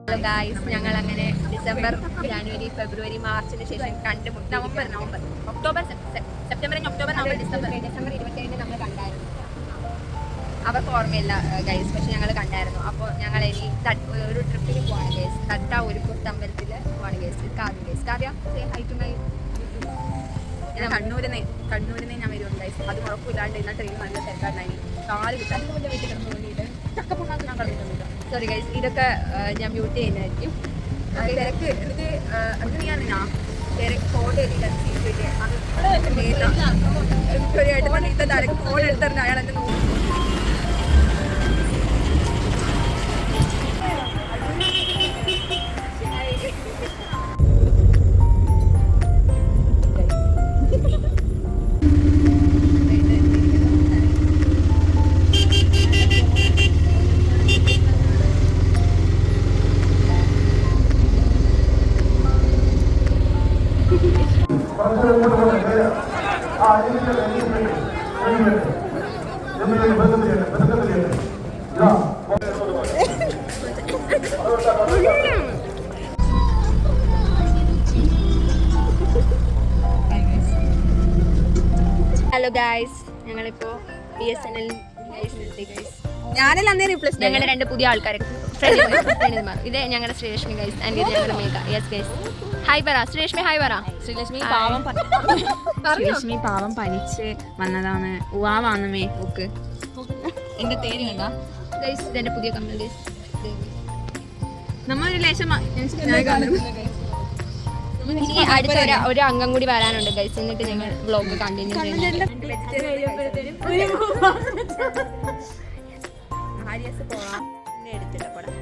Hello guys, ഞങ്ങൾ അങ്ങനെ December, ജനുവരി, ഫെബ്രുവരി, മാർച്ചിന് ശേഷം കണ്ടുമുട്ടി. നവംബർ, ഒക്ടോബർ, സെപ്റ്റംബർ, ഡിസംബർ 27 നമ്മൾ കണ്ടായിരുന്നു. അവർക്ക് ഓർമ്മയില്ല ഗൈസ്, പക്ഷെ ഞങ്ങൾ കണ്ടായിരുന്നു. അപ്പോൾ ഞങ്ങൾ ഇനി ഒരു ട്രിപ്പിന് പോവാണ് ഗൈസ്. തട്ട ഒരു പുത്തമ്പലത്തിൽ പോവാണ് ഗൈസ്. കാവ്യ കണ്ണൂരിൽ നിന്ന് ഞാൻ വരുന്നുണ്ട് ഗൈസ്. അത് കുഴപ്പമില്ലാണ്ട് ഇന്ന ട്രെയിൻ നല്ല തിരക്കാണ്ടായി. കാല് കിട്ടാൻ വീട്ടിൽ കിടന്നുകൊണ്ടിട്ട് ചക്കപ്പുണ്ണാക്ക് ഞാൻ കളഞ്ഞിട്ടൊന്നുമില്ല. സോറി ഗൈസ്, ഇതൊക്കെ ഞാൻ മ്യൂട്ട് ചെയ്യുന്നതായിരിക്കും. തിരക്ക് എന്നിട്ട് അങ്ങനെയാണ് തിരക്ക് ഫോട്ടോ എടുത്തിട്ട് ഒരു ഏട്ടൻ തിരക്ക് ഫോൺ എടുത്തിരുന്ന അയാൾ എന്നെ നോക്കി. ഹലോ ഗായ്സ്, ഞങ്ങളിപ്പോ BSNL ഞാനല്ല അന്നേ റീപ്ലേസ്. ഞങ്ങളുടെ 2 പുതിയ ആൾക്കാരെ ഇത് ഞങ്ങളുടെ ശ്രീലക്ഷ്മി ഗൈസ് ആൻഡ് ഇത് ഞങ്ങളുടെ മേഘ. യെസ് ഗൈസ്, ഹായ് പറ ശ്രീലക്ഷ്മി. ഹായ് പറ. ശ്രീലക്ഷ്മി പാവം പനിച്ച് വന്നതാണ്. ഉവാവാണ് മേ ഓക്ക്. എന്റെ പേര് കണ്ട ഗൈസ്, ഇതെന്റെ പുതിയ കമ്മൽ ഗൈസ്. നമ്മൊരു ലേശം ഇനി അടുത്ത ഒരു അംഗം കൂടി വരാനുണ്ട് ഗൈസ്. എന്നിട്ട് ഞങ്ങൾ വ്ളോഗ് കണ്ടിന്യൂ ചെയ്യുന്നു. എടുത്തില്ല പടം.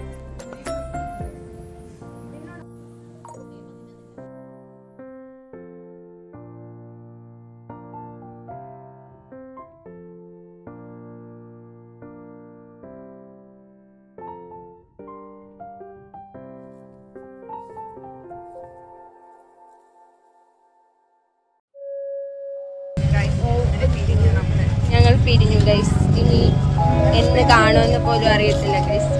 ഞങ്ങൾ പിരിഞ്ഞു ഗൈസ്. ഇനി എന്ന് കാണുമെന്ന് പോലും അറിയത്തില്ല ഗൈസ്.